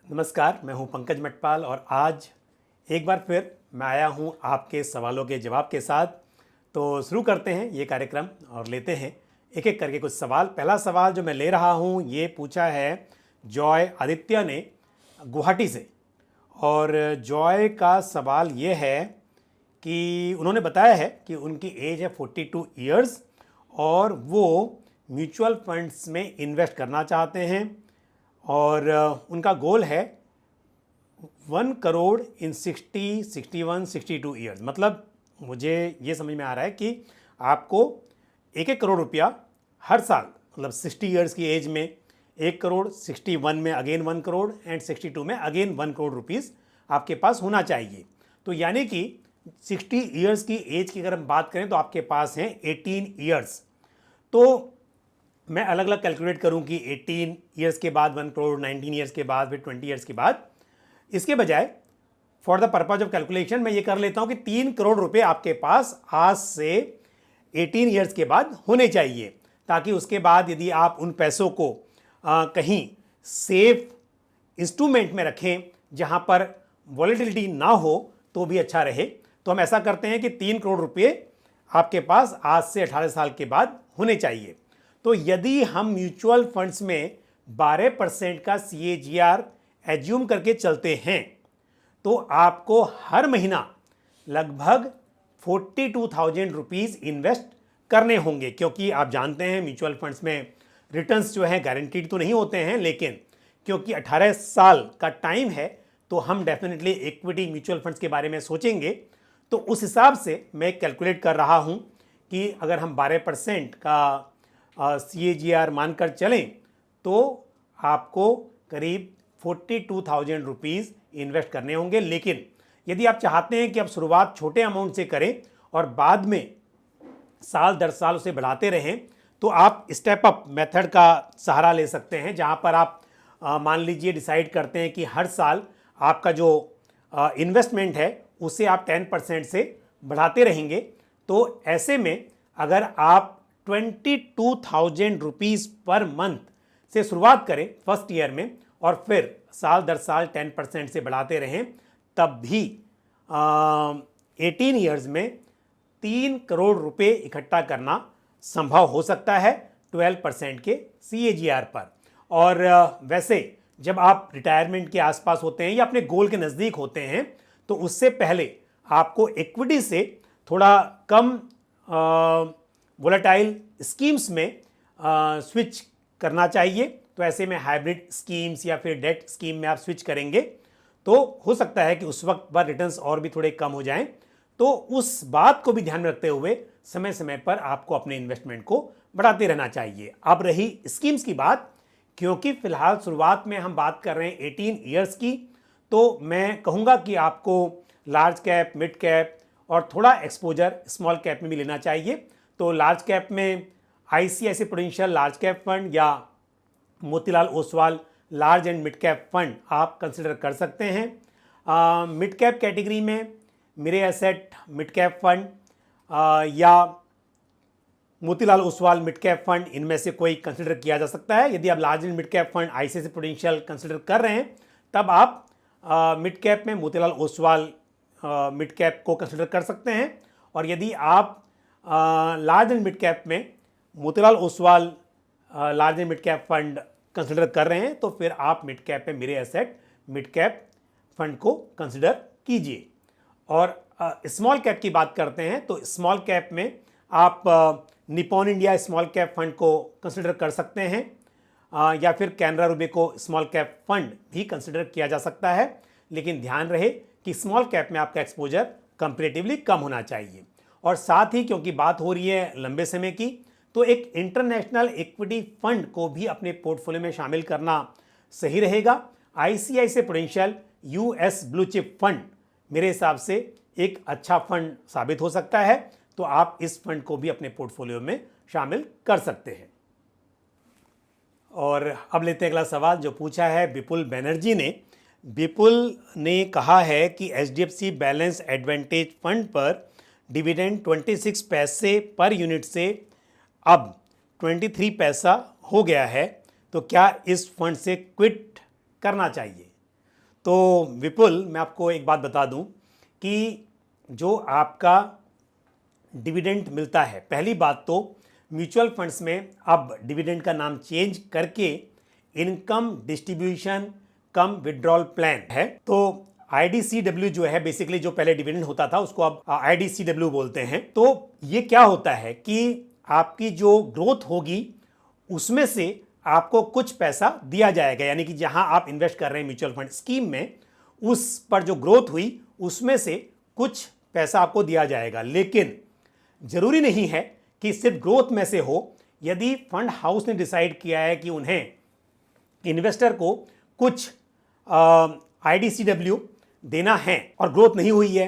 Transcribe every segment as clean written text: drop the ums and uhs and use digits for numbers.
नमस्कार, मैं हूं पंकज मटपाल और आज एक बार फिर मैं आया हूं आपके सवालों के जवाब के साथ। तो शुरू करते हैं ये कार्यक्रम और लेते हैं एक एक करके कुछ सवाल। पहला सवाल जो मैं ले रहा हूं ये पूछा है जॉय आदित्य ने गुवाहाटी से। और जॉय का सवाल ये है कि उन्होंने बताया है कि उनकी एज है 42 ईयर्स और वो म्यूचुअल फंड्स में इन्वेस्ट करना चाहते हैं और उनका गोल है 1 करोड़ इन 60, 61, 62 ईयर्स। मतलब मुझे ये समझ में आ रहा है कि आपको 1 करोड़ रुपया हर साल, मतलब 60 ईयर्स की एज में 1 करोड़, 61 में अगेन 1 करोड़ एंड 62 में अगेन 1 करोड़ रुपीज़ आपके पास होना चाहिए। तो यानी कि 60 ईयर्स की एज की अगर हम बात करें तो आपके पास हैं 18 ईयर्स। तो मैं अलग अलग कैलकुलेट करूं कि 18 ईयर्स के बाद 1 करोड़, 19 ईयर्स के बाद, फिर 20 ईयर्स के बाद। इसके बजाय for the purpose of calculation मैं ये कर लेता हूं कि 3 करोड़ रुपए आपके पास आज से 18 ईयर्स के बाद होने चाहिए, ताकि उसके बाद यदि आप उन पैसों को कहीं सेफ इंस्ट्रूमेंट में रखें जहां पर वॉलेटिलिटी ना हो तो भी अच्छा रहे। तो हम ऐसा करते हैं कि 3 करोड़ रुपए आपके पास आज से 18 साल के बाद होने चाहिए। तो यदि हम म्यूचुअल फंड्स में 12% का CAGR एज्यूम करके चलते हैं तो आपको हर महीना लगभग 42,000 रुपीज़ इन्वेस्ट करने होंगे, क्योंकि आप जानते हैं म्यूचुअल फंड्स में रिटर्न्स जो हैं गारंटीड तो नहीं होते हैं, लेकिन क्योंकि 18 साल का टाइम है तो हम डेफिनेटली इक्विटी म्यूचुअल फंड्स के बारे में सोचेंगे। तो उस हिसाब से मैं कैलकुलेट कर रहा हूं कि अगर हम 12% का CAGR मानकर चलें तो आपको करीब 42,000 रुपीज़ इन्वेस्ट करने होंगे। लेकिन यदि आप चाहते हैं कि आप शुरुआत छोटे अमाउंट से करें और बाद में साल दर साल उसे बढ़ाते रहें, तो आप स्टेप अप मेथड का सहारा ले सकते हैं, जहां पर आप मान लीजिए डिसाइड करते हैं कि हर साल आपका जो इन्वेस्टमेंट है उसे आप 10% से बढ़ाते रहेंगे। तो ऐसे में अगर आप 22,000 रुपीज़ पर मंथ से शुरुआत करें फर्स्ट ईयर में और फिर साल दर साल 10% से बढ़ाते रहें, तब भी 18 ईयर्स में 3 करोड़ रुपए इकट्ठा करना संभव हो सकता है 12% के CAGR पर। और वैसे जब आप रिटायरमेंट के आसपास होते हैं या अपने गोल के नज़दीक होते हैं तो उससे पहले आपको इक्विटी से थोड़ा कम वोलेटाइल स्कीम्स में स्विच करना चाहिए। तो ऐसे में हाइब्रिड स्कीम्स या फिर डेट स्कीम में आप स्विच करेंगे तो हो सकता है कि उस वक्त पर रिटर्न्स और भी थोड़े कम हो जाएं। तो उस बात को भी ध्यान में रखते हुए समय समय पर आपको अपने इन्वेस्टमेंट को बढ़ाते रहना चाहिए। अब रही स्कीम्स की बात, क्योंकि फिलहाल शुरुआत में हम बात कर रहे हैं 18 ईयर्स की, तो मैं कहूँगा कि आपको लार्ज कैप, मिड कैप और थोड़ा एक्सपोजर स्मॉल कैप में भी लेना चाहिए। तो लार्ज कैप में ICICI Prudential large cap fund या Motilal Oswal large and mid cap fund आप कंसिडर कर सकते हैं। मिड कैप कैटेगरी में मेरे एसेट मिड कैप फंड या Motilal Oswal mid cap fund, इनमें से कोई कंसिडर किया जा सकता है। यदि आप large and mid cap fund ICICI prudential consider कर रहे हैं तब आप मिड कैप में मोतीलाल ओसवाल मिड कैप को कंसिडर कर सकते हैं। और यदि आप लार्ज एंड मिड कैप में Motilal Oswal large and mid cap fund consider कर रहे हैं तो फिर आप मिड कैप में मेरे एसेट मिड कैप फंड को कंसिडर कीजिए। और स्मॉल कैप की बात करते हैं तो स्मॉल कैप में आप Nippon India small cap fund को कंसिडर कर सकते हैं या फिर कैनरा रूबिको स्मॉल कैप फंड भी कंसिडर किया जा सकता है। लेकिन ध्यान रहे कि स्मॉल कैप में आपका एक्सपोजर कंपैरेटिवली कम होना चाहिए। और साथ ही क्योंकि बात हो रही है लंबे समय की, तो एक इंटरनेशनल इक्विटी फंड को भी अपने पोर्टफोलियो में शामिल करना सही रहेगा। ICICI Prudential US blue chip fund मेरे हिसाब से एक अच्छा फंड साबित हो सकता है, तो आप इस फंड को भी अपने पोर्टफोलियो में शामिल कर सकते हैं। और अब लेते हैं अगला सवाल जो पूछा है विपुल बनर्जी ने। विपुल ने कहा है कि HDFC बैलेंस एडवांटेज फंड पर डिविडेंड 26 पैसे पर यूनिट से अब 23 पैसा हो गया है, तो क्या इस फंड से क्विट करना चाहिए? तो विपुल, मैं आपको एक बात बता दूं कि जो आपका डिविडेंड मिलता है, पहली बात तो म्यूचुअल फंड्स में अब डिविडेंड का नाम चेंज करके इनकम डिस्ट्रीब्यूशन कम विड्रॉल प्लान है। तो IDCW जो है, बेसिकली जो पहले डिविडेंड होता था उसको अब IDCW बोलते हैं। तो ये क्या होता है कि आपकी जो ग्रोथ होगी उसमें से आपको कुछ पैसा दिया जाएगा, यानी कि जहां आप इन्वेस्ट कर रहे हैं म्यूचुअल फंड स्कीम में, उस पर जो ग्रोथ हुई उसमें से कुछ पैसा आपको दिया जाएगा। लेकिन जरूरी नहीं है कि सिर्फ ग्रोथ में से हो। यदि फंड हाउस ने डिसाइड किया है कि उन्हें इन्वेस्टर को कुछ IDCW देना है और ग्रोथ नहीं हुई है,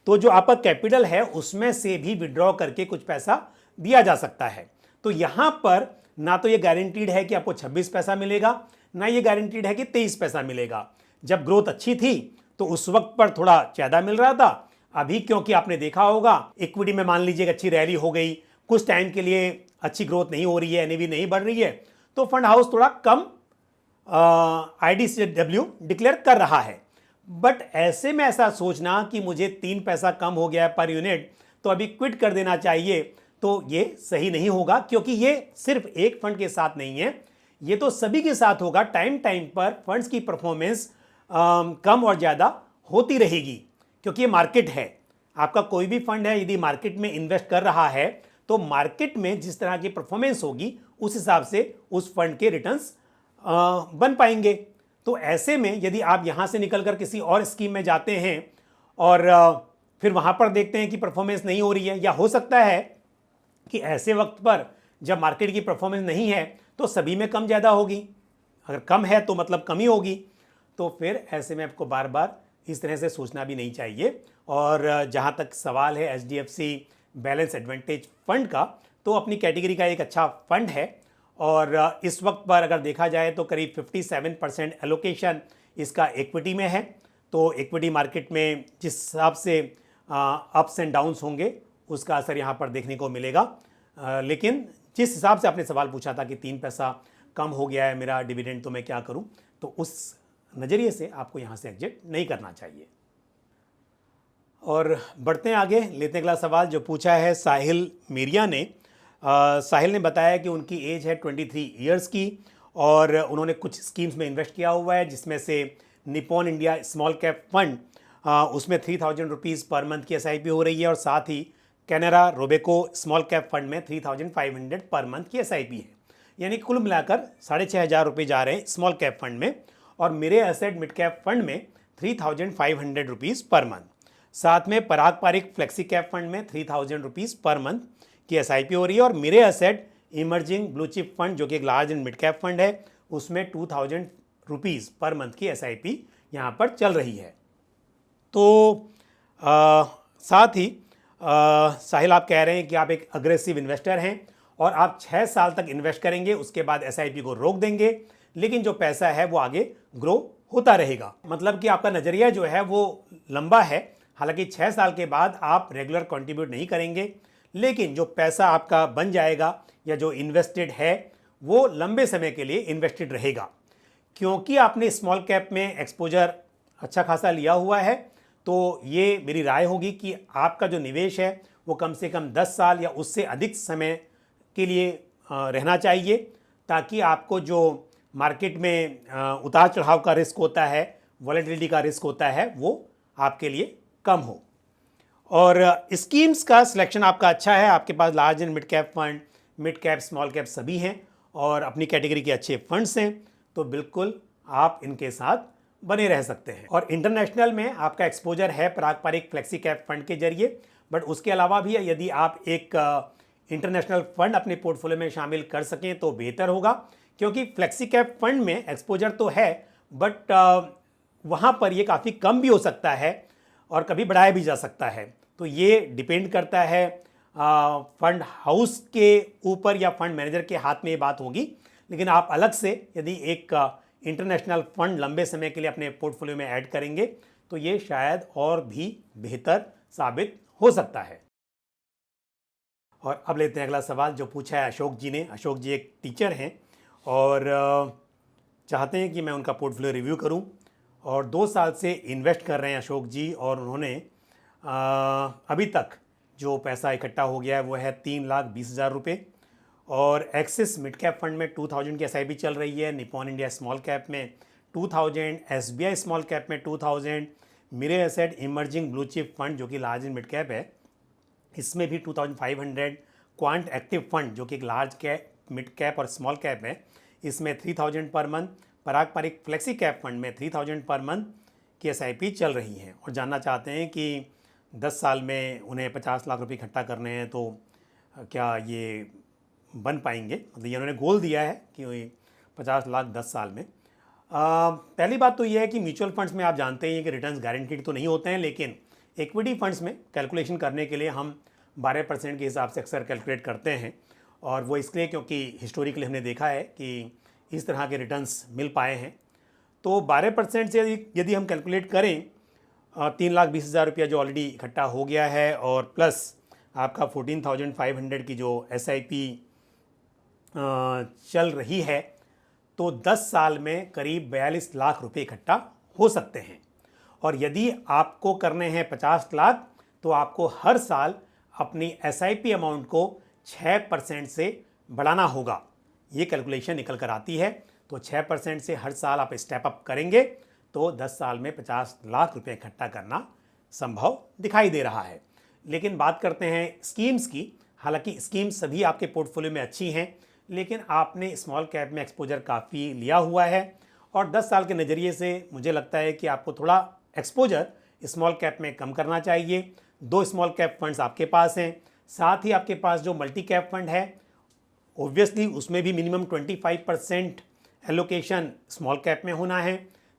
तो जो आपका कैपिटल है उसमें से भी विड्रॉ करके कुछ पैसा दिया जा सकता है। तो यहां पर ना तो ये गारंटीड है कि आपको 26 पैसा मिलेगा, ना ये गारंटीड है कि 23 पैसा मिलेगा। जब ग्रोथ अच्छी थी तो उस वक्त पर थोड़ा ज़्यादा मिल रहा था। अभी क्योंकि आपने देखा होगा इक्विटी में मान लीजिए अच्छी रैली हो गई, कुछ टाइम के लिए अच्छी ग्रोथ नहीं हो रही है, NAV नहीं बढ़ रही है, तो फंड हाउस थोड़ा कम IDCW डिक्लेयर कर रहा है। बट ऐसे में ऐसा सोचना कि मुझे 3 पैसा कम हो गया पर यूनिट तो अभी क्विट कर देना चाहिए, तो ये सही नहीं होगा, क्योंकि ये सिर्फ एक फंड के साथ नहीं है, ये तो सभी के साथ होगा। टाइम टाइम पर फंड्स की परफॉर्मेंस कम और ज़्यादा होती रहेगी, क्योंकि ये मार्केट है। आपका कोई भी फंड है यदि मार्केट में इन्वेस्ट कर रहा है तो मार्केट में जिस तरह की परफॉर्मेंस होगी उस हिसाब से उस फंड के रिटर्न्स बन पाएंगे। तो ऐसे में यदि आप यहाँ से निकलकर किसी और स्कीम में जाते हैं और फिर वहाँ पर देखते हैं कि परफॉर्मेंस नहीं हो रही है, या हो सकता है कि ऐसे वक्त पर जब मार्केट की परफॉर्मेंस नहीं है तो सभी में कम ज़्यादा होगी, अगर कम है तो मतलब कमी होगी, तो फिर ऐसे में आपको बार बार इस तरह से सोचना भी नहीं चाहिए। और जहाँ तक सवाल है HDFC बैलेंस एडवांटेज फंड का, तो अपनी कैटेगरी का एक अच्छा फंड है और इस वक्त पर अगर देखा जाए तो करीब 57% एलोकेशन इसका इक्विटी में है। तो इक्विटी मार्केट में जिस हिसाब से अप्स एंड डाउन्स होंगे उसका असर यहाँ पर देखने को मिलेगा। लेकिन जिस हिसाब से आपने सवाल पूछा था कि 3 पैसा कम हो गया है मेरा डिविडेंड तो मैं क्या करूं, तो उस नज़रिए से आपको यहाँ से एग्जिट नहीं करना चाहिए। और बढ़ते हैं आगे, लेते हैं अगला सवाल जो पूछा है साहिल मीरिया ने। साहिल ने बताया कि उनकी एज है 23 ईयर्स की और उन्होंने कुछ स्कीम्स में इन्वेस्ट किया हुआ है, जिसमें से Nippon India small cap fund, उसमें 3000 रुपीज़ पर मंथ की SIP हो रही है, और साथ ही Canara Robeco small cap fund में 3500 पर मंथ की SIP है। यानी कुल मिलाकर 6500 रुपये जा रहे हैं स्मॉल कैप फंड में, और मेरे एसेट मिड कैप फंड में 3500 रुपीज़ पर मंथ। साथ में पराग पारिक फ्लेक्सी कैप फंड में 3000 रुपीज़ पर मंथ की SIP हो रही है, और मेरे asset emerging blue chip fund जो कि एक large and mid cap fund है उसमें 2000 रुपीज़ पर मंथ की SIP यहाँ पर चल रही है। तो साथ ही साहिल आप कह रहे हैं कि आप एक अग्रेसिव इन्वेस्टर हैं और आप 6 साल तक इन्वेस्ट करेंगे, उसके बाद SIP को रोक देंगे, लेकिन जो पैसा है वो आगे ग्रो होता रहेगा। मतलब कि आपका नज़रिया जो है वो लंबा है, हालांकि 6 साल के बाद आप रेगुलर कंट्रीब्यूट नहीं करेंगे, लेकिन जो पैसा आपका बन जाएगा या जो इन्वेस्टेड है वो लंबे समय के लिए इन्वेस्टेड रहेगा। क्योंकि आपने स्मॉल कैप में एक्सपोजर अच्छा खासा लिया हुआ है, तो ये मेरी राय होगी कि आपका जो निवेश है वो कम से कम 10 साल या उससे अधिक समय के लिए रहना चाहिए, ताकि आपको जो मार्केट में उतार चढ़ाव का रिस्क होता है, वॉलेटिलिटी का रिस्क होता है, वो आपके लिए कम हो। और स्कीम्स का सिलेक्शन आपका अच्छा है, आपके पास large and mid cap fund, mid cap small cap सभी हैं और अपनी कैटेगरी के अच्छे फंड्स हैं, तो बिल्कुल आप इनके साथ बने रह सकते हैं। और इंटरनेशनल में आपका एक्सपोजर है पराग पारिक फ्लेक्सी कैप फंड के जरिए, बट उसके अलावा भी यदि आप एक इंटरनेशनल फंड अपने पोर्टफोलियो में शामिल कर सकें तो बेहतर होगा, क्योंकि फ्लेक्सी कैप फंड में एक्सपोजर तो है बट वहाँ पर ये काफ़ी कम भी हो सकता है और कभी बढ़ाया भी जा सकता है। तो ये डिपेंड करता है फंड हाउस के ऊपर या फंड मैनेजर के हाथ में ये बात होगी। लेकिन आप अलग से यदि एक इंटरनेशनल फंड लंबे समय के लिए अपने पोर्टफोलियो में ऐड करेंगे तो ये शायद और भी बेहतर साबित हो सकता है। और अब लेते हैं अगला सवाल जो पूछा है अशोक जी ने। अशोक जी एक टीचर हैं और चाहते हैं कि मैं उनका पोर्टफोलियो रिव्यू करूं, और 2 साल से इन्वेस्ट कर रहे हैं अशोक जी, और उन्होंने अभी तक जो पैसा इकट्ठा हो गया है वो है 3,20,000 रुपये। और एक्सिस मिड कैप फंड में 2000 की SIP चल रही है, निपॉन इंडिया स्मॉल कैप में 2000, SBI स्मॉल कैप में 2000, Mirae Asset emerging blue chip fund जो कि लार्ज इन मिड कैप है इसमें भी 2500, क्वांट एक्टिव फंड जो कि एक लार्ज कैप मिड कैप और स्मॉल कैप है इसमें 3000 पर मंथ, पारंपरिक फ्लेक्सी कैप फंड में 3000 पर मंथ की SIP चल रही है। और जानना चाहते हैं कि 10 साल में उन्हें 50 लाख रुपए इकट्ठा करने हैं तो क्या ये बन पाएंगे, मतलब ये उन्होंने गोल दिया है कि 50 लाख 10 साल में। पहली बात तो ये है कि म्यूचुअल फंड्स में आप जानते हैं कि रिटर्न्स गारंटीड तो नहीं होते हैं, लेकिन इक्विटी फंड्स में कैलकुलेशन करने के लिए हम 12% के हिसाब से अक्सर कैलकुलेट करते हैं, और वो इसलिए क्योंकि हिस्टोरिकली हमने देखा है कि इस तरह के रिटर्न्स मिल पाए हैं। तो 12% से यदि हम कैलकुलेट करें 3,20,000 रुपया जो ऑलरेडी इकट्ठा हो गया है, और प्लस आपका 14,500 की जो SIP चल रही है, तो 10 साल में करीब 42 लाख रुपए इकट्ठा हो सकते हैं। और यदि आपको करने हैं 50 लाख तो आपको हर साल अपनी SIP अमाउंट को 6% से बढ़ाना होगा। ये कैलकुलेशन निकल कर आती है। तो 6% से हर साल आप स्टेप अप करेंगे तो 10 साल में 50 लाख रुपए इकट्ठा करना संभव दिखाई दे रहा है। लेकिन बात करते हैं स्कीम्स की। हालांकि स्कीम्स सभी आपके पोर्टफोलियो में अच्छी हैं, लेकिन आपने स्मॉल कैप में एक्सपोजर काफ़ी लिया हुआ है, और 10 साल के नज़रिए से मुझे लगता है कि आपको थोड़ा एक्सपोजर स्मॉल कैप में कम करना चाहिए। 2 स्मॉल कैप फंड्स आपके पास हैं, साथ ही आपके पास जो मल्टी कैप फंड है ओब्वियसली उसमें भी मिनिमम 25% एलोकेशन स्मॉल कैप में होना है।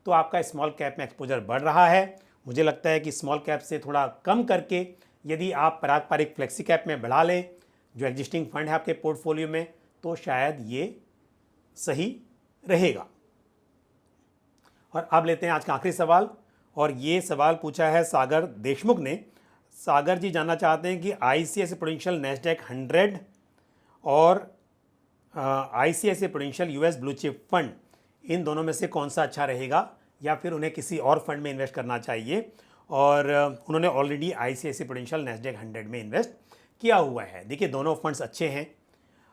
तो आपका स्मॉल कैप में एक्सपोजर बढ़ रहा है। मुझे लगता है कि स्मॉल कैप से थोड़ा कम करके यदि आप पारंपरिक फ्लेक्सी कैप में बढ़ा लें जो एग्जिस्टिंग फंड है आपके पोर्टफोलियो में, तो शायद ये सही रहेगा। और अब लेते हैं आज का आखिरी सवाल, और ये सवाल पूछा है सागर देशमुख ने। सागर जी जानना चाहते हैं कि ICICI प्रूडेंशियल नैस्डैक 100 और ICICI Prudential US blue chip fund, इन दोनों में से कौन सा अच्छा रहेगा, या फिर उन्हें किसी और फंड में इन्वेस्ट करना चाहिए। और उन्होंने ऑलरेडी ICICI प्रूडेंशियल नैस्डैक 100 में इन्वेस्ट किया हुआ है। देखिए दोनों फंड्स अच्छे हैं,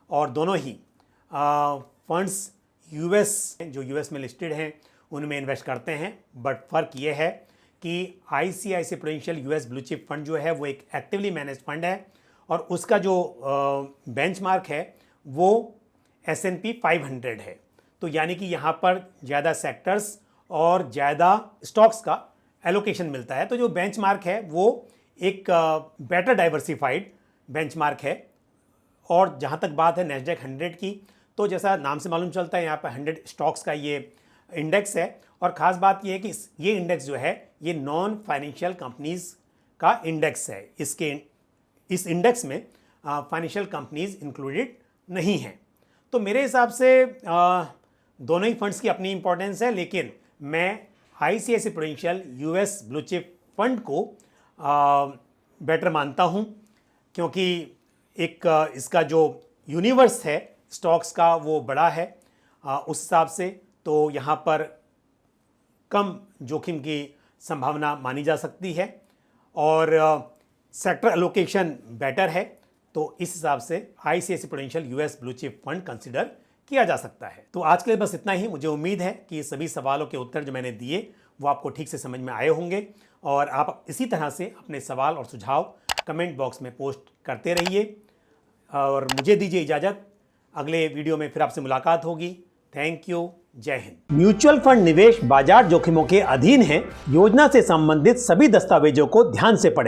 और दोनों ही फंड्स US में लिस्टेड हैं उनमें इन्वेस्ट करते हैं। बट फ़र्क ये है कि ICICI Prudential US blue chip fund जो है वो एक एक्टिवली मैनेज फंड है, और उसका जो बेंचमार्क है वो S&P 500 है। तो यानी कि यहाँ पर ज़्यादा सेक्टर्स और ज़्यादा स्टॉक्स का एलोकेशन मिलता है। तो जो बेंचमार्क है वो एक बेटर डाइवर्सिफाइड बेंचमार्क है। और जहाँ तक बात है नैस्डैक 100 की, तो जैसा नाम से मालूम चलता है यहाँ पर 100 स्टॉक्स का ये इंडेक्स है, और ख़ास बात ये है कि ये इंडेक्स जो है ये नॉन फाइनेंशियल कंपनीज़ का इंडेक्स है। इस इंडेक्स में फाइनेंशियल कंपनीज़ इंक्लूडेड नहीं हैं। तो मेरे हिसाब से दोनों ही फंड्स की अपनी इंपॉर्टेंस है, लेकिन मैं ICICI Prudential US blue chip fund को बेटर मानता हूं, क्योंकि एक इसका जो यूनिवर्स है स्टॉक्स का वो बड़ा है उस हिसाब से। तो यहाँ पर कम जोखिम की संभावना मानी जा सकती है, और सेक्टर एलोकेशन बेटर है। तो इस हिसाब से ICICI Prudential US blue chip fund consider किया जा सकता है। तो आज के लिए बस इतना ही। मुझे उम्मीद है कि सभी सवालों के उत्तर जो मैंने दिए वो आपको ठीक से समझ में आए होंगे, और आप इसी तरह से अपने सवाल और सुझाव कमेंट बॉक्स में पोस्ट करते रहिए। और मुझे दीजिए इजाज़त, अगले वीडियो में फिर आपसे मुलाकात होगी। थैंक यू, जय हिंद। म्यूचुअल फंड निवेश बाजार जोखिमों के अधीन है। योजना से संबंधित सभी दस्तावेजों को ध्यान से पढ़ें।